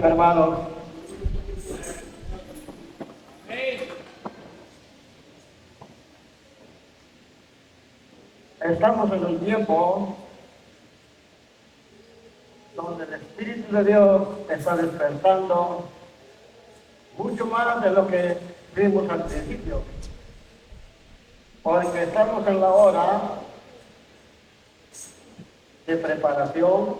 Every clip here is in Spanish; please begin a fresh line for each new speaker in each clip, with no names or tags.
hermanos. Estamos en un tiempo donde el Espíritu de Dios está despertando mucho más de lo que vimos al principio, porque estamos en la hora de preparación,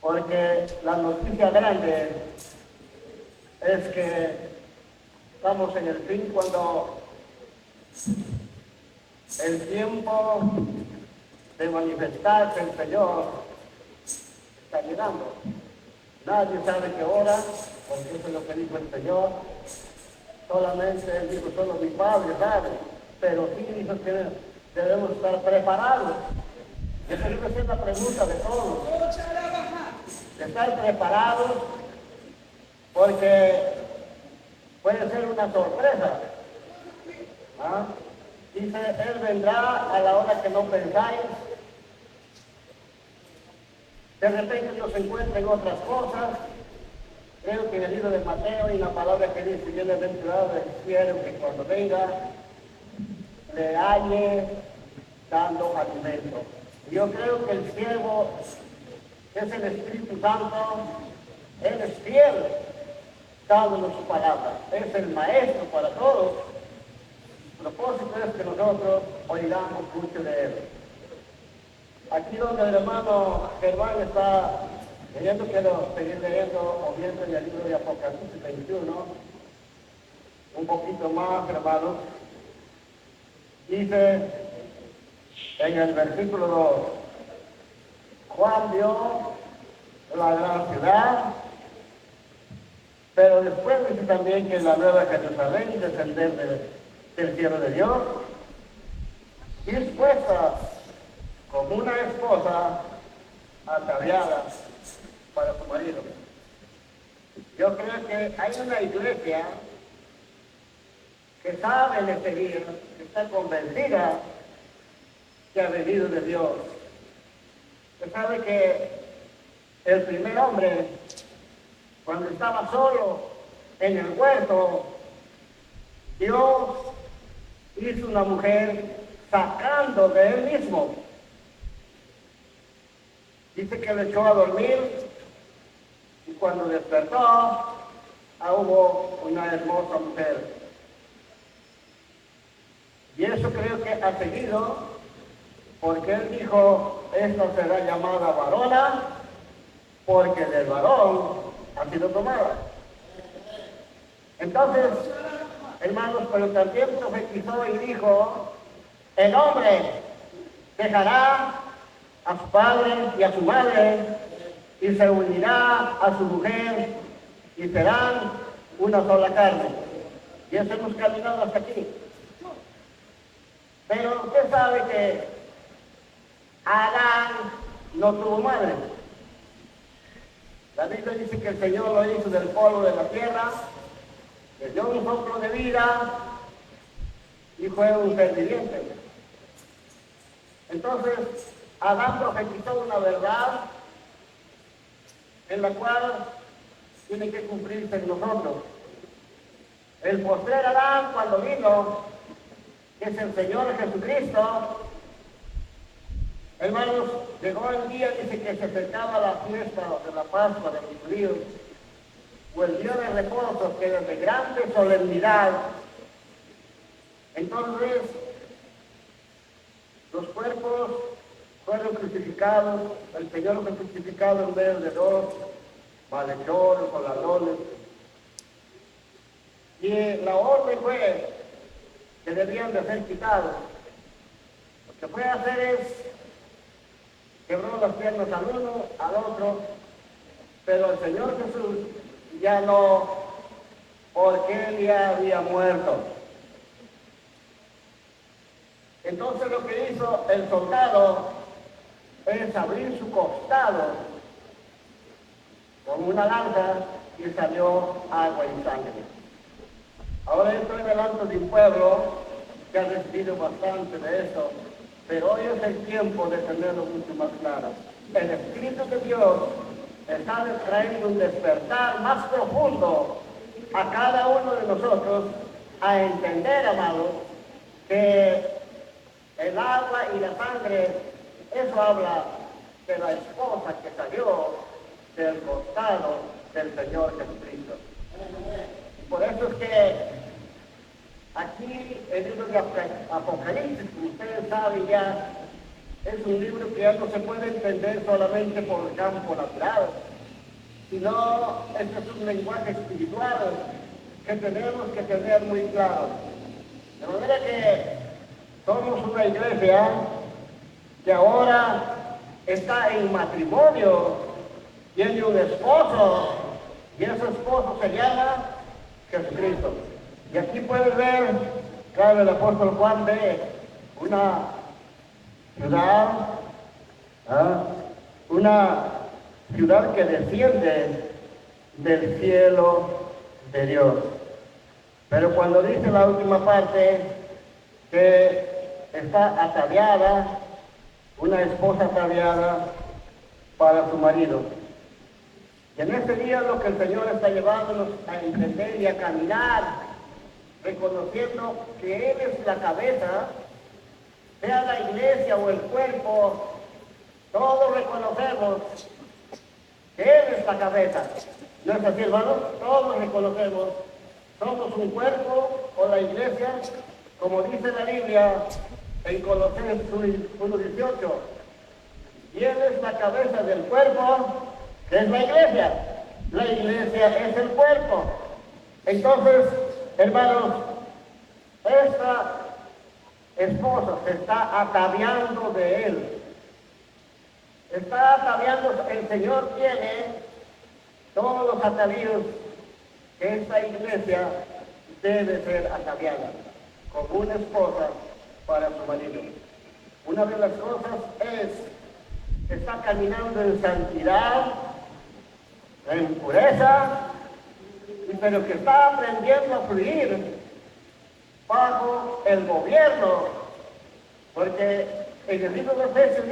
porque la noticia grande es que estamos en el fin, cuando el tiempo de manifestarse el Señor está llegando. Nadie sabe qué hora, porque eso es lo que dijo el Señor. Solamente Él dijo, solo mi Padre sabe, pero sí dijo que debemos estar preparados. Esa debe ser la pregunta de todos. Estar preparados, porque puede ser una sorpresa. ¿Ah? Dice, Él vendrá a la hora que no pensáis. De repente nos encuentra en otras cosas. Creo que en el libro de Mateo hay una palabra que dice, bienaventurado del siervo que cuando venga le halle dando alimento. Yo creo que el siervo es el Espíritu Santo. Él es fiel dándonos su palabra. Es el maestro para todos. El propósito es que nosotros oigamos mucho de Él. Aquí donde el hermano Germán está leyendo, quiero seguir leyendo o viendo en el libro de Apocalipsis 21, un poquito más, hermanos. Dice en el versículo 2, Juan vio la gran ciudad, pero después dice también que la nueva Jerusalén descender del cielo de Dios, dispuesta como una esposa ataviada para su marido. Yo creo que hay una iglesia que sabe de seguir, que está convencida que ha venido de Dios. Que sabe que el primer hombre, cuando estaba solo en el huerto, Dios hizo una mujer sacando de él mismo. Dice que le echó a dormir y cuando despertó, hubo una hermosa mujer. Y eso creo que ha seguido, porque él dijo, esta será llamada varona, porque del varón ha sido tomada. Entonces, hermanos, pero también profetizó y dijo, el hombre dejará a su padre y a su madre, y se unirá a su mujer, y serán una sola carne. Y eso hemos caminado hasta aquí. Pero usted sabe que Adán no tuvo madre. La Biblia dice que el Señor lo hizo del polvo de la tierra, le dio un soplo de vida, y fue un ser viviente. Entonces, Adán profetizó una verdad en la cual tiene que cumplirse en nosotros. El postrer Adán, cuando vino, que es el Señor Jesucristo, hermanos, llegó el día, dice que se acercaba la fiesta de la Pascua de los judíos, o el día de reposo, que era de grande solemnidad. Entonces, los cuerpos fueron crucificados, el Señor fue crucificado en medio de dos malhechores o ladrones. Y la orden fue que debían de ser quitados. Lo que fue a hacer es quebró las piernas al uno, al otro, pero el Señor Jesús ya no, porque él ya había muerto. Entonces lo que hizo el soldado es abrir su costado con una lanza y salió agua y sangre. Ahora estoy delante de un pueblo que ha recibido bastante de eso, pero hoy es el tiempo de tenerlo mucho más claro. El Espíritu de Dios está trayendo un despertar más profundo a cada uno de nosotros a entender, amados, que el agua y la sangre, eso habla de la esposa que salió del costado del Señor Jesucristo. Por eso es que aquí el libro de Apocalipsis, como ustedes saben ya, es un libro que ya no se puede entender solamente por el campo natural, sino este es un lenguaje espiritual que tenemos que tener muy claro. De manera que somos una iglesia que ahora está en matrimonio, tiene un esposo, y ese esposo se llama Jesucristo. Y aquí pueden ver, claro, el apóstol Juan ve una ciudad, una ciudad que desciende del cielo de Dios. Pero cuando dice la última parte que está ataviada, una esposa ataviada para su marido. Y en este día lo que el Señor está llevándonos a entender y a caminar, reconociendo que Él es la cabeza, sea la iglesia o el cuerpo, todos reconocemos que Él es la cabeza. ¿No es así, hermanos? Todos reconocemos, somos un cuerpo o la iglesia, como dice la Biblia en Colosenses 1:18. Y Él es la cabeza del cuerpo, que es la iglesia. La iglesia es el cuerpo. Entonces, hermanos, esta esposa se está ataviando de Él. Está ataviando, el Señor tiene todos los atavíos que esta iglesia debe ser ataviada como una esposa para su marido. Una de las cosas es que está caminando en santidad, en pureza, pero que está aprendiendo a fluir bajo el gobierno, porque en el libro de Efesios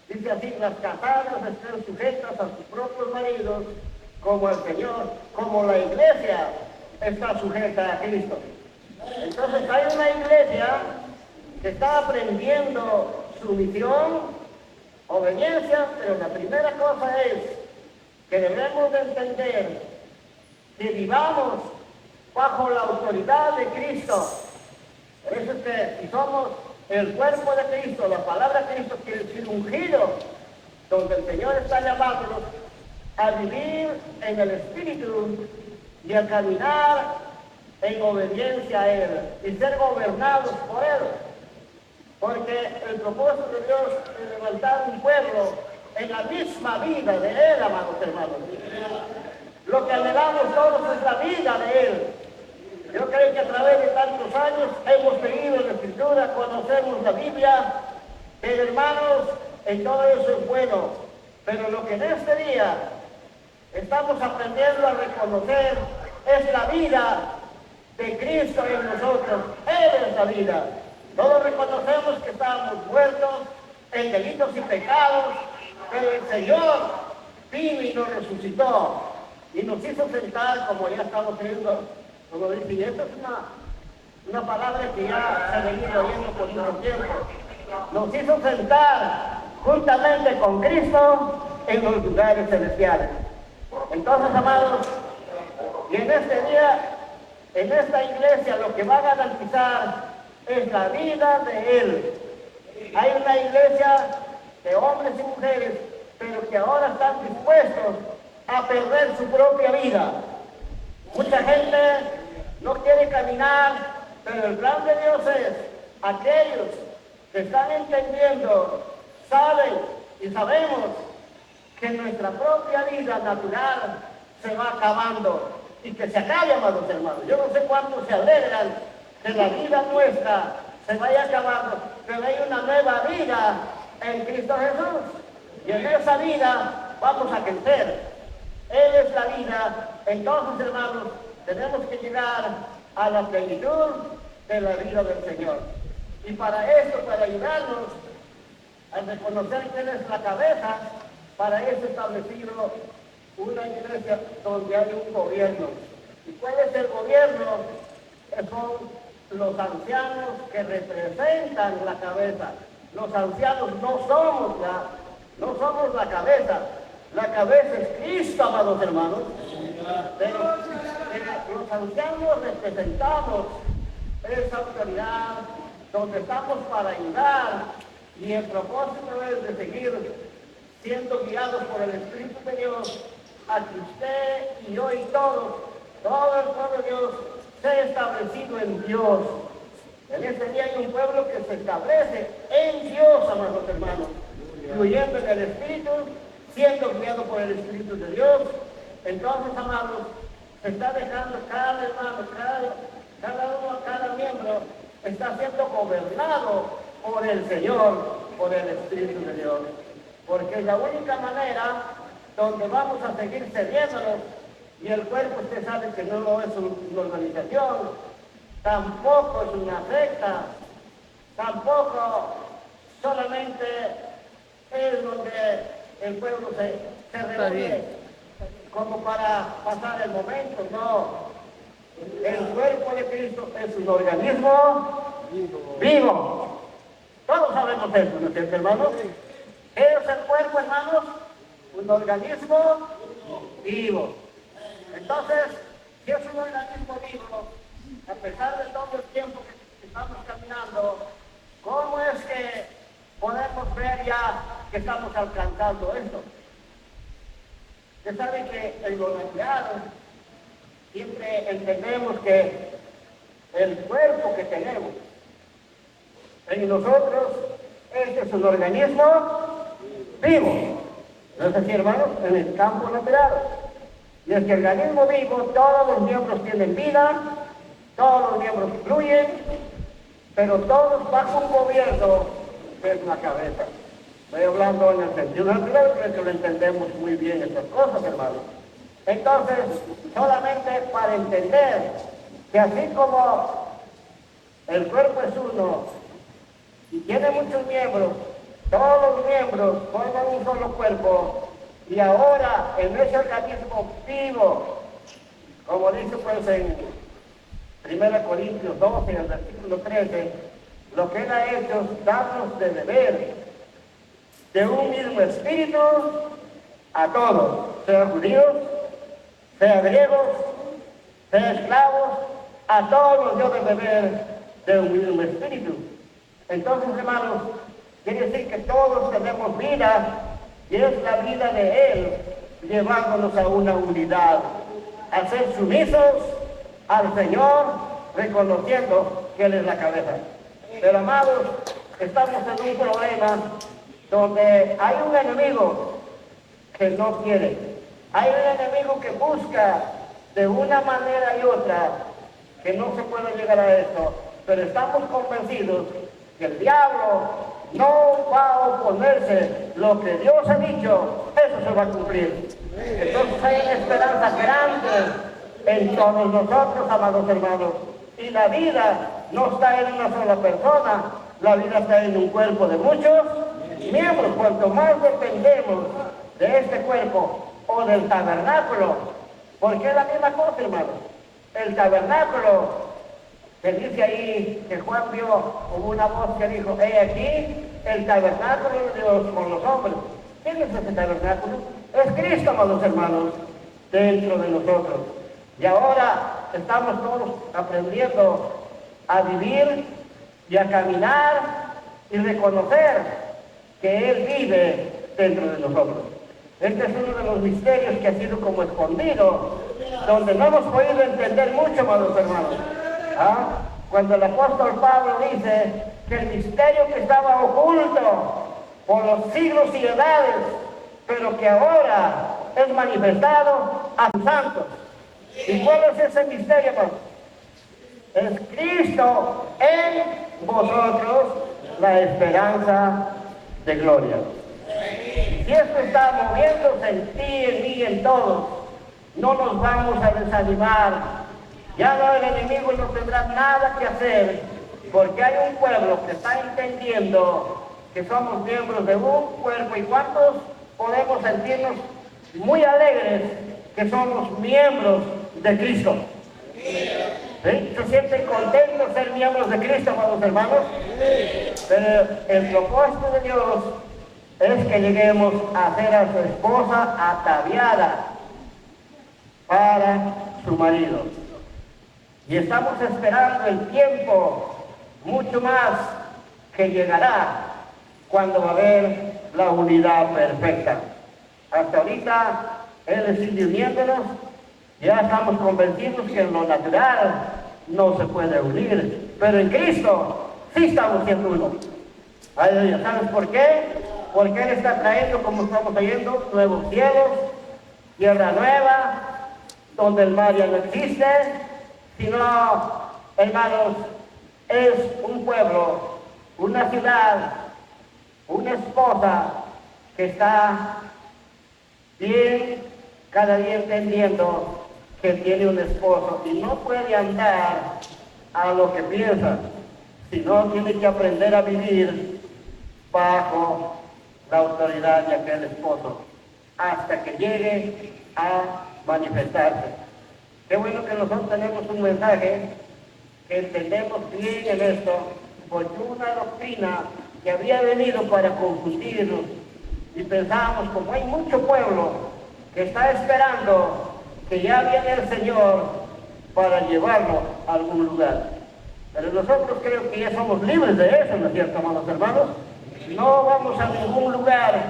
dice así: las casadas estén sujetas a sus propios maridos como el Señor, como la iglesia está sujeta a Cristo. Entonces hay una iglesia que está aprendiendo sumisión, obediencia, pero la primera cosa es que debemos de entender que vivamos bajo la autoridad de Cristo. Por eso es que si somos el cuerpo de Cristo, la palabra de Cristo quiere decir ungido, donde el Señor está llamándonos a vivir en el Espíritu y a caminar en obediencia a Él y ser gobernados por Él. Porque el propósito de Dios es levantar un pueblo en la misma vida de Él, amados hermanos. Lo que anhelamos todos es la vida de Él. Yo creo que a través de tantos años hemos leído la Escritura, conocemos la Biblia, pero hermanos, en todo eso es bueno. Pero lo que en este día estamos aprendiendo a reconocer es la vida de Cristo en nosotros. Él es la vida. Todos reconocemos que estábamos muertos en delitos y pecados, pero el Señor vino y nos resucitó y nos hizo sentar, como ya estamos viendo, como dice, y esto es una palabra que ya se ha venido oyendo por mucho tiempo. Nos hizo sentar juntamente con Cristo en los lugares celestiales. Entonces, amados, y en este día, en esta iglesia, lo que va a garantizar es la vida de Él. Hay una iglesia de hombres y mujeres, pero que ahora están dispuestos a perder su propia vida. Mucha gente no quiere caminar, pero el plan de Dios es aquellos que están entendiendo, saben y sabemos que nuestra propia vida natural se va acabando y que se acabe, amados hermanos. Yo no sé cuántos se alegran que la vida nuestra se vaya acabando, pero hay una nueva vida en Cristo Jesús y en esa vida vamos a crecer. Él es la vida. Entonces, hermanos, tenemos que llegar a la plenitud de la vida del Señor. Y para esto, para ayudarnos, Al reconocer que Él es la cabeza, para eso establecido una iglesia donde hay un gobierno. ¿Y cuál es el gobierno? Son los ancianos que representan la cabeza. Los ancianos no somos la cabeza. La cabeza es Cristo, amados hermanos. Pero los ancianos representamos esa autoridad donde estamos para ayudar, y el propósito es de seguir siendo guiados por el Espíritu de Dios a que usted y yo y todo el pueblo de Dios sea establecido en Dios. En este día hay un pueblo que se establece en Dios, amados hermanos, fluyendo en el Espíritu, siendo guiado por el Espíritu de Dios. Entonces, amados, se está dejando cada hermano, cada miembro está siendo gobernado por el Señor, por el Espíritu de Dios. Porque la única manera donde vamos a seguir cediéndonos, y el cuerpo usted sabe que no es una organización, tampoco es una secta, tampoco solamente es donde el pueblo se reúne como para pasar el momento, no. El cuerpo de Cristo es un organismo vivo. Todos sabemos eso, ¿no es cierto, hermanos? ¿Qué es el cuerpo, hermanos? Un organismo vivo. Entonces, si es un organismo vivo, a pesar de todo el tiempo que estamos caminando, ¿cómo es que podemos ver ya que estamos alcanzando esto? Usted sabe que en lo natural siempre entendemos que el cuerpo que tenemos en nosotros, este es un organismo vivo. ¿No es así, hermanos? En el campo natural. Y es que el organismo vivo, todos los miembros tienen vida, todos los miembros fluyen, pero todos bajo un gobierno que es la cabeza. Estoy hablando en el sentido natural, creo que lo entendemos muy bien estas cosas, hermanos. Entonces, solamente para entender que así como el cuerpo es uno y tiene muchos miembros, todos los miembros forman un solo cuerpo, y ahora en ese organismo vivo, como dice pues en 1 Corintios 12, en el versículo 13, lo que Él ha hecho es darnos de beber de un mismo espíritu a todos, sean judíos, sean griegos, sean esclavos, a todos nos dio de beber de un mismo espíritu. Entonces, hermanos, quiere decir que todos tenemos vida, y es la vida de Él llevándonos a una unidad, a ser sumisos al Señor, reconociendo que Él es la cabeza. Pero, amados, estamos en un problema donde hay un enemigo que no quiere, hay un enemigo que busca de una manera y otra que no se puede llegar a esto, pero estamos convencidos que el diablo no va a oponerse. Lo que Dios ha dicho, eso se va a cumplir. Entonces hay una esperanza grande en todos nosotros, amados hermanos. Y la vida no está en una sola persona, la vida está en un cuerpo de muchos miembros. Cuanto más dependemos de este cuerpo o del tabernáculo, porque es la misma cosa, hermanos. El tabernáculo, que dice ahí que Juan vio, hubo una voz que dijo: he aquí el tabernáculo de Dios con los hombres. ¿Quién es ese tabernáculo? Es Cristo, amados hermanos, dentro de nosotros. Y ahora estamos todos aprendiendo a vivir y a caminar y reconocer que Él vive dentro de nosotros. Este es uno de los misterios que ha sido como escondido, donde no hemos podido entender mucho, amados hermanos. ¿Ah? Cuando el apóstol Pablo dice que el misterio que estaba oculto por los siglos y edades, pero que ahora es manifestado a sus santos. ¿Y cuál es ese misterio, hermanos? Es Cristo en vosotros, la esperanza de gloria. Si esto está moviéndose en ti, en mí, en todos, no nos vamos a desanimar. Ya no, el enemigo no tendrá nada que hacer, porque hay un pueblo que está entendiendo que somos miembros de un cuerpo y cuántos podemos sentirnos muy alegres que somos miembros de Cristo. ¿Sí? ¿Se sienten contentos ser miembros de Cristo, amados hermanos? Pero el propósito de Dios es que lleguemos a ser a su esposa ataviada para su marido. Y estamos esperando el tiempo mucho más que llegará cuando va a haber la unidad perfecta. Hasta ahorita Él sigue uniéndonos, ya estamos convencidos que en lo natural no se puede unir, pero en Cristo sí estamos siendo uno. Aleluya. ¿Sabes por qué? Porque Él está trayendo, como estamos leyendo, nuevos cielos, tierra nueva, donde el mar ya no existe, sino, hermanos, es un pueblo, una ciudad, una esposa que está bien, cada día entendiendo que tiene un esposo y no puede andar a lo que piensa, sino tiene que aprender a vivir bajo la autoridad de aquel esposo hasta que llegue a manifestarse. Qué bueno que nosotros tenemos un mensaje que entendemos bien en esto, porque una doctrina que había venido para confundirnos y pensamos, como hay mucho pueblo que está esperando que ya viene el Señor para llevarlo a algún lugar. Pero nosotros creo que ya somos libres de eso, ¿no es cierto, amados hermanos? No vamos a ningún lugar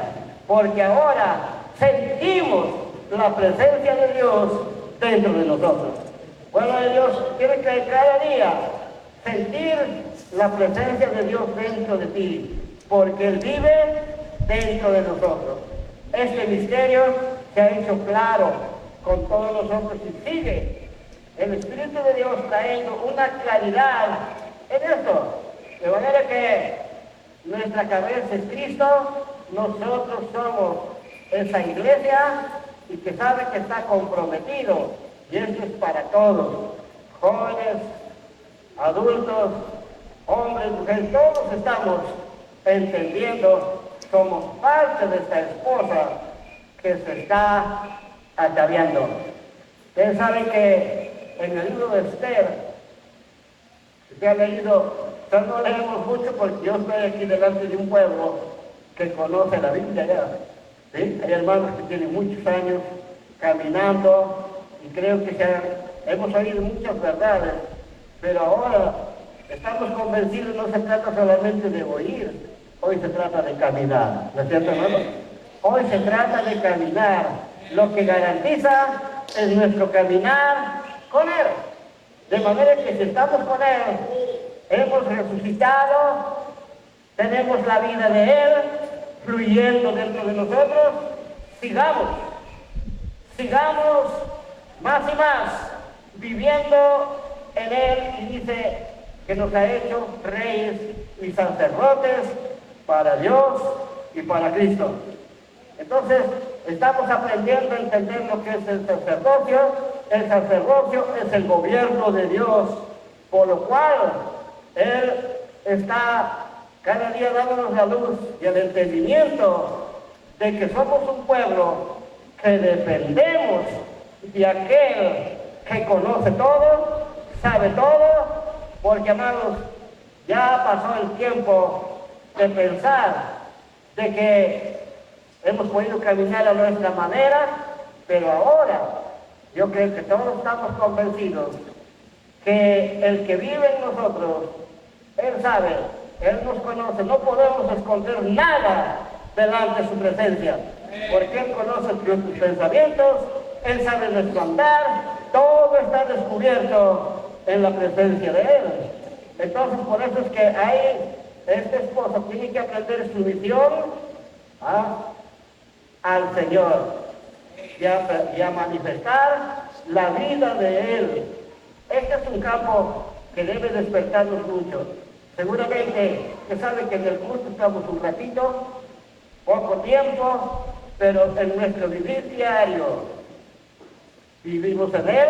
porque ahora sentimos la presencia de Dios dentro de nosotros. Bueno, Dios tiene que cada día sentir la presencia de Dios dentro de ti, porque Él vive dentro de nosotros. Este misterio se ha hecho claro con todos nosotros y sigue el Espíritu de Dios trayendo una claridad en esto, de manera que nuestra cabeza es Cristo, nosotros somos esa iglesia y que sabe que está comprometido, y esto es para todos, jóvenes, adultos, hombres, mujeres, todos estamos entendiendo, somos parte de esta esposa que se está ataviando. Ustedes saben que en el libro de Esther, que ha leído, no leemos mucho porque yo estoy aquí delante de un pueblo que conoce la Biblia ya. ¿Sí? Hay hermanos que tienen muchos años caminando y creo que hemos oído muchas verdades, pero ahora estamos convencidos, no se trata solamente de oír, hoy se trata de caminar, ¿no es cierto, hermano? Hoy se trata de caminar, lo que garantiza es nuestro caminar con Él, de manera que si estamos con Él, hemos resucitado, tenemos la vida de Él fluyendo dentro de nosotros, sigamos más y más viviendo en Él, y dice que nos ha hecho reyes y sacerdotes para Dios y para Cristo. Entonces, estamos aprendiendo a entender lo que es el sacerdocio. El sacerdocio es el gobierno de Dios, por lo cual Él está cada día dándonos la luz y el entendimiento de que somos un pueblo que dependemos de aquel que conoce todo, sabe todo, porque, amados, ya pasó el tiempo de pensar de que hemos podido caminar a nuestra manera, pero ahora yo creo que todos estamos convencidos que el que vive en nosotros, Él sabe, Él nos conoce, no podemos esconder nada delante de su presencia, porque Él conoce nuestros pensamientos, Él sabe nuestro andar, todo está descubierto en la presencia de Él. Entonces, por eso es que este esposo tiene que aprender su misión al Señor y a manifestar la vida de Él. Este es un campo que debe despertarnos mucho. Seguramente que sabe que en el curso estamos un ratito, poco tiempo, pero en nuestro vivir diario vivimos en Él.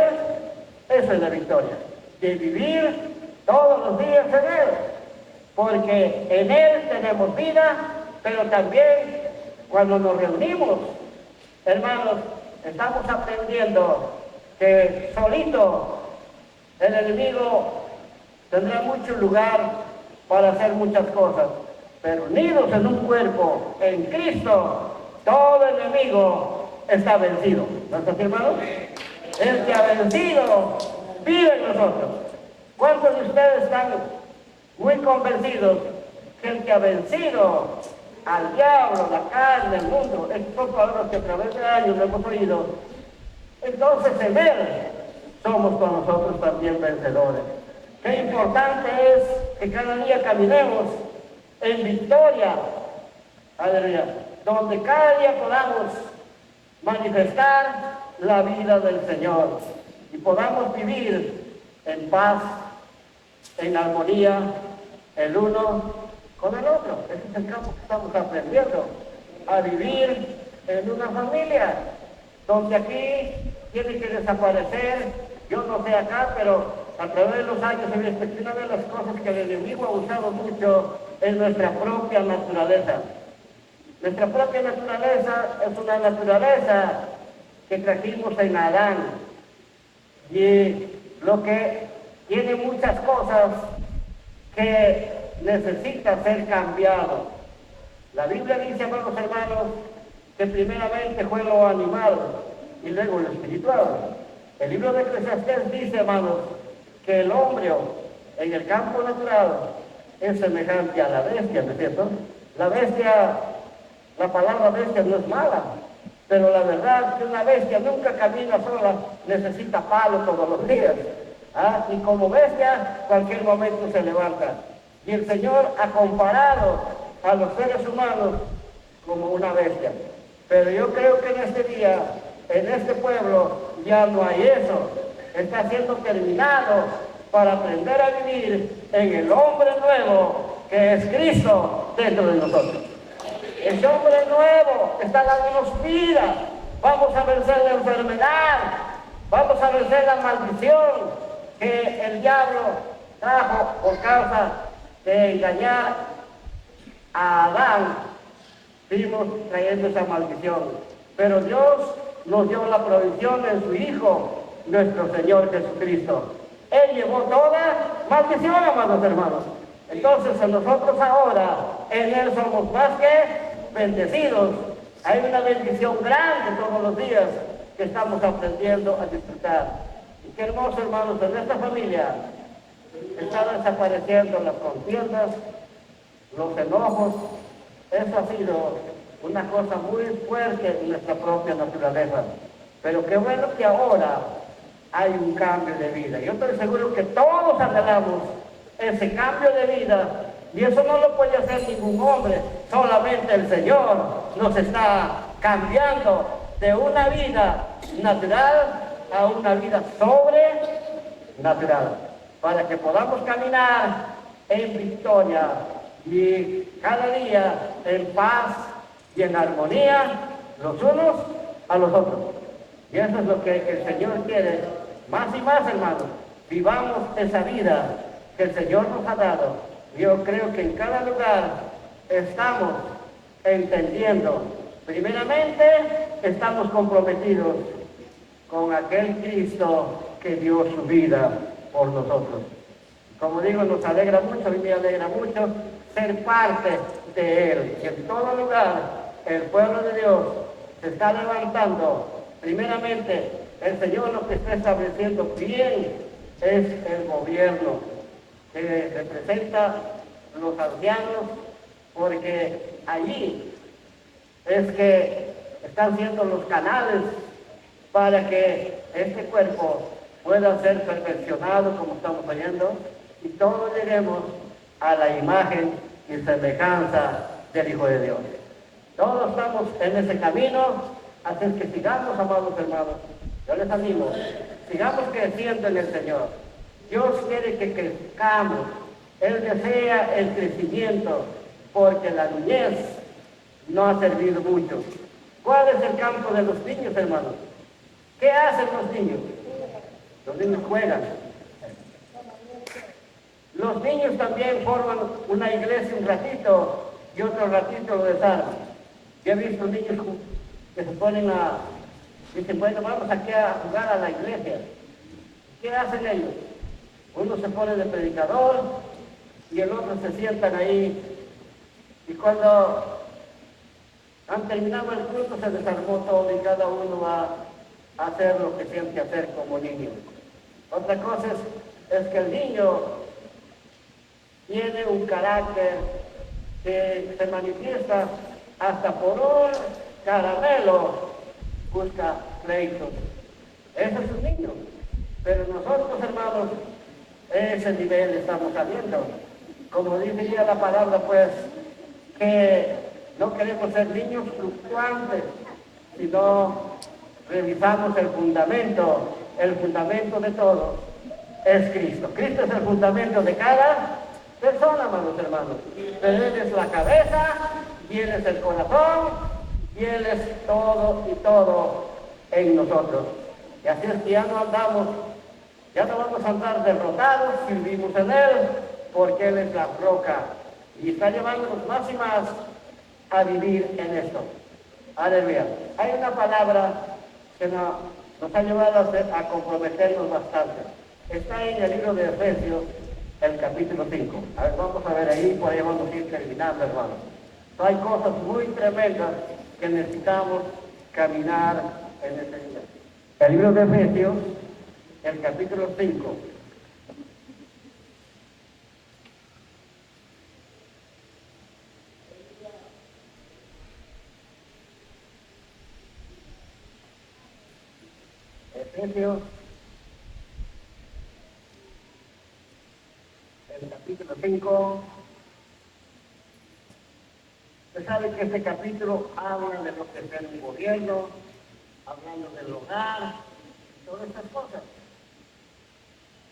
Eso es la victoria, de vivir todos los días en Él. porque en Él tenemos vida, pero también cuando nos reunimos, hermanos, estamos aprendiendo que solito el enemigo tendrá mucho lugar para hacer muchas cosas, pero unidos en un cuerpo, en Cristo, todo enemigo está vencido. ¿No está así, hermanos? El que ha vencido vive en nosotros. ¿Cuántos de ustedes están muy convencidos que el que ha vencido al diablo, la carne, el mundo, estos palabras que a través de años hemos oído, entonces en Él somos con nosotros también vencedores? Qué importante es que cada día caminemos en victoria, aleluya, donde cada día podamos manifestar la vida del Señor y podamos vivir en paz, en armonía, el uno con el otro. Ese es el campo que estamos aprendiendo, a vivir en una familia, donde aquí tiene que desaparecer, yo no sé acá, pero a través de los años he visto que una de las cosas que el enemigo ha usado mucho es nuestra propia naturaleza. Nuestra propia naturaleza es una naturaleza que trajimos en Adán, y lo que tiene muchas cosas que necesita ser cambiado. La Biblia dice, amados hermanos, que primeramente fue lo animal y luego lo espiritual. El libro de Eclesiastés dice, hermanos, que el hombre en el campo natural es semejante a la bestia, ¿no es cierto? La bestia, la palabra bestia no es mala, pero la verdad es que una bestia nunca camina sola, necesita palo todos los días. Y como bestia, cualquier momento se levanta. Y el Señor ha comparado a los seres humanos como una bestia. Pero yo creo que en este día, en este pueblo, ya no hay eso. Está siendo terminado para aprender a vivir en el hombre nuevo que es Cristo dentro de nosotros. Ese hombre nuevo está dándonos vida. Vamos a vencer la enfermedad, vamos a vencer la maldición que el diablo trajo por causa de engañar a Adán. Vimos trayendo esa maldición, pero Dios nos dio la provisión en su Hijo, nuestro Señor Jesucristo. Él llevó toda maldición, amados hermanos. Entonces nosotros ahora en Él somos más que bendecidos. Hay una bendición grande todos los días que estamos aprendiendo a disfrutar. Y qué hermoso, hermanos, en esta familia están desapareciendo las contiendas, los enojos. Eso ha sido una cosa muy fuerte en nuestra propia naturaleza. Pero qué bueno que ahora hay un cambio de vida. Yo estoy seguro que todos anhelamos ese cambio de vida, y eso no lo puede hacer ningún hombre, solamente el Señor nos está cambiando de una vida natural a una vida sobrenatural, para que podamos caminar en victoria y cada día en paz y en armonía los unos a los otros. Y eso es lo que el Señor quiere, más y más, hermanos. Vivamos esa vida que el Señor nos ha dado. Yo creo que en cada lugar estamos entendiendo. Primeramente, estamos comprometidos con aquel Cristo que dio su vida por nosotros. Como digo, nos alegra mucho, a mí me alegra mucho ser parte de Él. Y en todo lugar, el pueblo de Dios se está levantando. Primeramente, el Señor lo que está estableciendo bien es el gobierno que representa los ancianos, porque allí es que están siendo los canales para que este cuerpo pueda ser perfeccionado, como estamos oyendo, y todos lleguemos a la imagen y semejanza del Hijo de Dios. Todos estamos en ese camino, así es que sigamos, amados hermanos. Yo les animo, sigamos creciendo en el Señor. Dios quiere que crezcamos. Él desea el crecimiento, porque la niñez no ha servido mucho. ¿Cuál es el campo de los niños, hermanos? ¿Qué hacen los niños? Los niños juegan. Los niños también forman una iglesia un ratito y otro ratito lo desarman. Yo he visto niños que se ponen a, dicen, bueno, vamos aquí a jugar a la iglesia. ¿Qué hacen ellos? Uno se pone de predicador y el otro se sientan ahí. Y cuando han terminado el culto se desarmó todo y cada uno va a hacer lo que siente hacer como niño. Otra cosa es que el niño tiene un carácter que se manifiesta hasta por un caramelo, busca pleitos. Ese es un niño. Pero nosotros, hermanos, ese nivel estamos saliendo. Como dice ya la palabra, pues, que no queremos ser niños fluctuantes, sino revisamos el fundamento de todo es Cristo. Cristo es el fundamento de cada persona, amados hermanos. Pero Él es la cabeza, y Él es el corazón, y Él es todo y todo en nosotros. Y así es que ya no vamos a andar derrotados si vivimos en Él, porque Él es la roca. Y está llevándonos más y más a vivir en esto. Aleluya. Hay una palabra que nos ha llevado a comprometernos bastante. Está en el libro de Efesios, el capítulo 5. A ver, vamos a ver ahí, por ahí vamos a ir terminando, hermanos. Hay cosas muy tremendas que necesitamos caminar en este día. El libro de Efesios, el capítulo 5. Efesios, el capítulo 5. Usted sabe que este capítulo habla de lo que es el gobierno, hablando del hogar, todas estas cosas.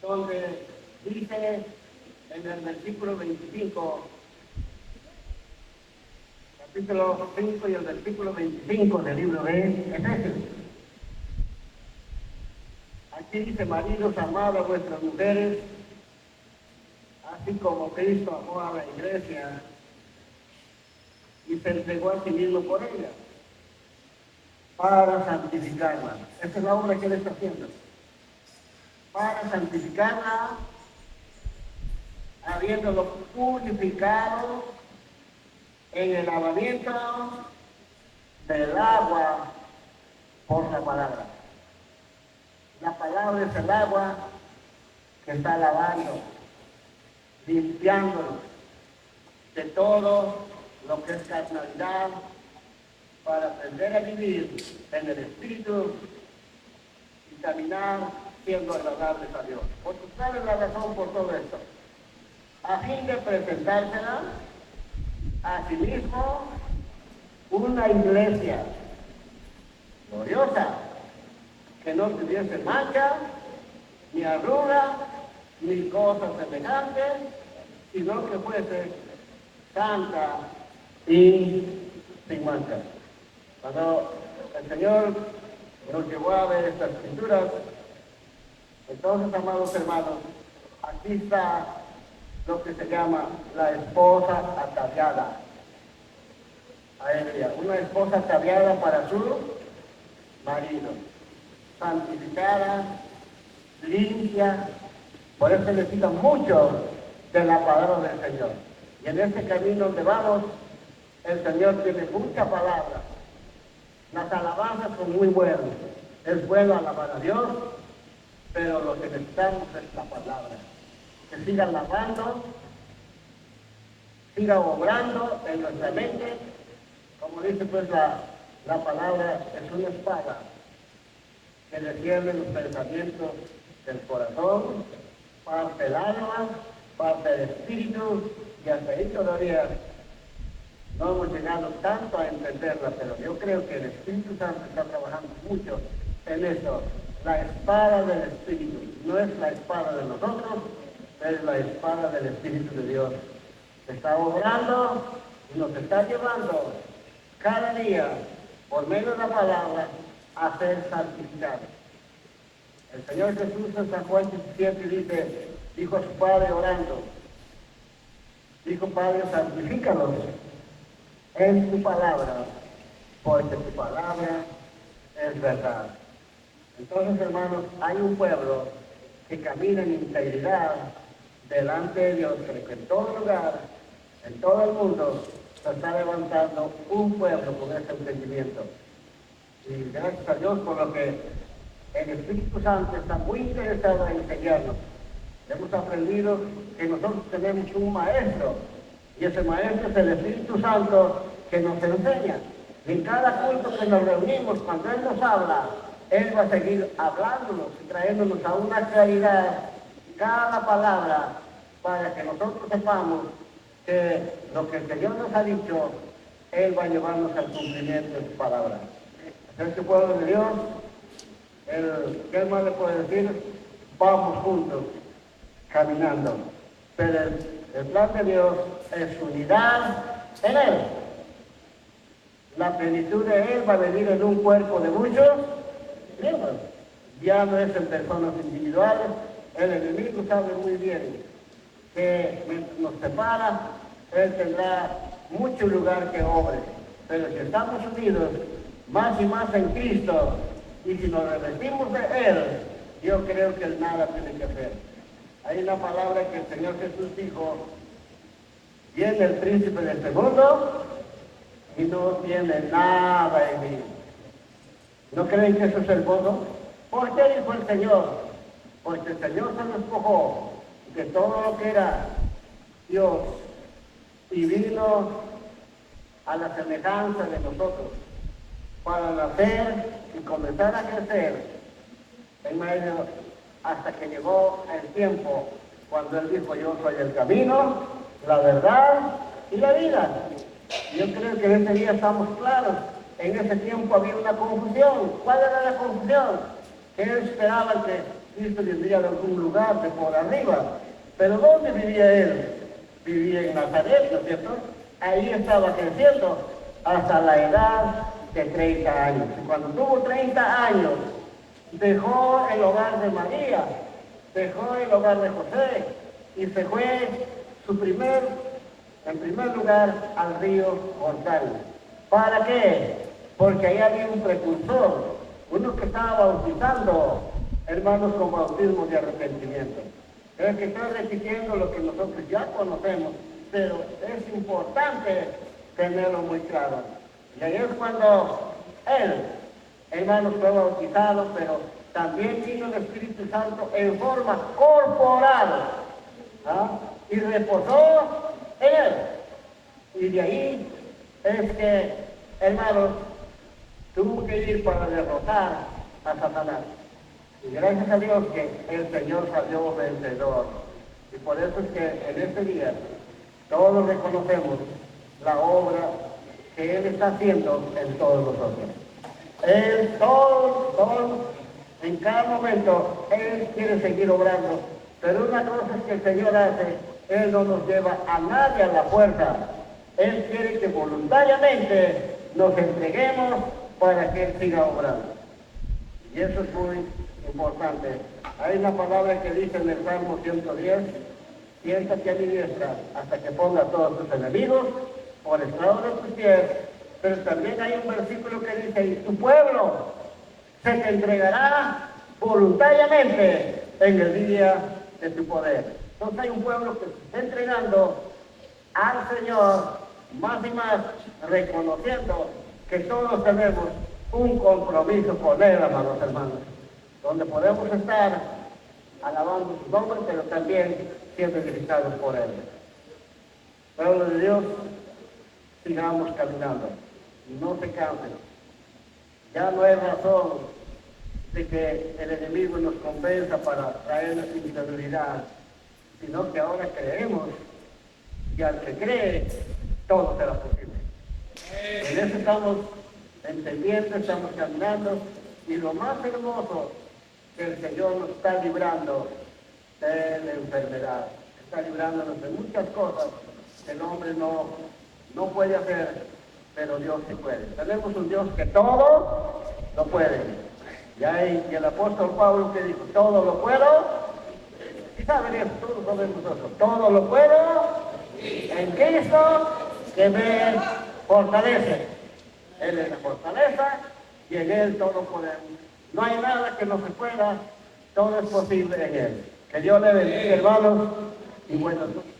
Donde dice en el versículo 25, capítulo 5 y el versículo 25 del libro de Efesios. Aquí dice: maridos, amad a vuestras mujeres, así como Cristo amó a la iglesia y se entregó a sí mismo por ella, para santificarla. Esa es la obra que Él está haciendo. Para santificarla, habiéndolo purificado en el lavamiento del agua por la palabra. La palabra es el agua que está lavando, limpiándonos de todo lo que es carnalidad, para aprender a vivir en el Espíritu y caminar siendo agradables a Dios. Porque ¿cuál es la razón por todo esto? A fin de presentársela a sí mismo una iglesia gloriosa, que no tuviese mancha, ni arruga, ni cosas semejantes, sino que fuese santa y sin mancha. Cuando el Señor nos llevó a ver estas escrituras, entonces, amados hermanos, aquí está lo que se llama la esposa ataviada. Aleluya. Una esposa ataviada para su marido, santificada, limpia. Por eso necesita mucho de la palabra del Señor. Y en este camino donde vamos, el Señor tiene mucha palabra. Las alabanzas son muy buenas. Es bueno alabar a Dios, pero lo que necesitamos es la palabra. Que siga alabando, siga obrando en nuestra mente. Como dice pues la palabra, es una espada que defiende los pensamientos del corazón, parte del alma, parte del espíritu, y hasta ahí todavía no hemos llegado tanto a entenderla, pero yo creo que el Espíritu Santo está trabajando mucho en eso. La espada del Espíritu no es la espada de nosotros, es la espada del Espíritu de Dios. Está obrando y nos está llevando cada día, por medio de la palabra, a ser santificados. El Señor Jesús en San Juan 17 dice, dijo a su Padre orando, dijo, Padre, santifícalos en tu palabra, porque tu palabra es verdad. Entonces, hermanos, hay un pueblo que camina en integridad delante de Dios, pero que en todo lugar, en todo el mundo, se está levantando un pueblo con ese entendimiento. Y gracias a Dios por lo que el Espíritu Santo está muy interesado en enseñarnos. Hemos aprendido que nosotros tenemos un maestro, y ese maestro es el Espíritu Santo que nos enseña. Y en cada culto que nos reunimos, cuando Él nos habla, Él va a seguir hablándonos y trayéndonos a una claridad cada palabra para que nosotros sepamos que lo que el Señor nos ha dicho, Él va a llevarnos al cumplimiento de su palabra. Este pueblo de Dios, ¿qué más le puede decir? Vamos juntos, caminando. Pero el plan de Dios es unidad en Él. La plenitud de Él va a venir en un cuerpo de muchos miembros. Ya no es en personas individuales. El enemigo sabe muy bien que mientras nos separa, Él tendrá mucho lugar que obre. Pero si estamos unidos más y más en Cristo, y si nos revestimos de Él, yo creo que Él nada tiene que hacer. Hay una palabra que el Señor Jesús dijo, viene el príncipe de este mundo y no tiene nada en mí. ¿No creen que eso es hermoso? ¿Por qué dijo el Señor? Porque el Señor se lo escogió de todo lo que era Dios y vino a la semejanza de nosotros para nacer y comenzar a crecer en medio hasta que llegó el tiempo cuando Él dijo, yo soy el camino, la verdad y la vida. Yo creo que en ese día estamos claros. En ese tiempo había una confusión. ¿Cuál era la confusión? Que Él esperaba que Cristo vendría de algún lugar, de por arriba. Pero ¿dónde vivía Él? Vivía en Nazaret, ¿no es cierto? Ahí estaba creciendo hasta la edad de 30 años. Y cuando tuvo 30 años, dejó el hogar de María, dejó el hogar de José y se fue en primer lugar al río Jordán. ¿Para qué? Porque ahí había un precursor, uno que estaba bautizando, hermanos, con bautismo de arrepentimiento. Es que estoy repitiendo lo que nosotros ya conocemos, pero es importante tenerlo muy claro. Y ahí es cuando Él, hermanos, fue bautizado, pero también vino el Espíritu Santo en forma corporal, ¿ah? Y reposó en Él. Y de ahí es que, hermanos, tuvo que ir para derrotar a Satanás. Y gracias a Dios que el Señor salió vencedor. Y por eso es que en este día todos reconocemos la obra que Él está haciendo en todos nosotros. Él, en cada momento, Él quiere seguir obrando. Pero una cosa es que el Señor hace, Él no nos lleva a nadie a la fuerza. Él quiere que voluntariamente nos entreguemos para que Él siga obrando. Y eso es muy importante. Hay una palabra que dice en el Salmo 110, siéntate a mi diestra hasta que ponga a todos tus enemigos por estrado de tus pies. Pero también hay un versículo que dice, y tu pueblo se te entregará voluntariamente en el día de tu poder. Entonces hay un pueblo que se está entregando al Señor más y más, reconociendo que todos tenemos un compromiso con Él, amados hermanos, donde podemos estar alabando su nombre, pero también siendo edificados por Él. Pueblo de Dios, sigamos caminando y no se cansen. Ya no hay razón de que el enemigo nos convenza para traernos incredulidad, sino que ahora creemos y al que cree, todo será posible. En eso estamos entendiendo, estamos caminando, y lo más hermoso que el Señor nos está librando de la enfermedad, está librándonos de muchas cosas que el hombre no puede hacer, pero Dios sí puede. Tenemos un Dios que todo lo puede. Y el apóstol Pablo que dijo, todo lo puedo, y saben eso, todos sabemos nosotros, todo lo puedo en Cristo que me fortalece. Él es la fortaleza y en Él todo podemos. No hay nada que no se pueda, todo es posible en Él. Que Dios le bendiga, hermanos, y buenas noches.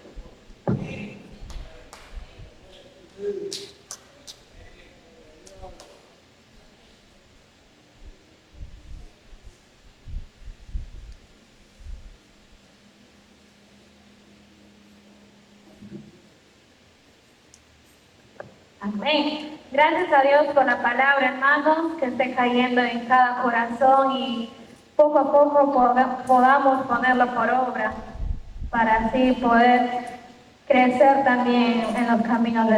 Amén. Gracias a Dios por la palabra, hermanos, que esté cayendo en cada corazón y poco a poco podamos ponerlo por obra para así poder crecer también en los caminos de Dios.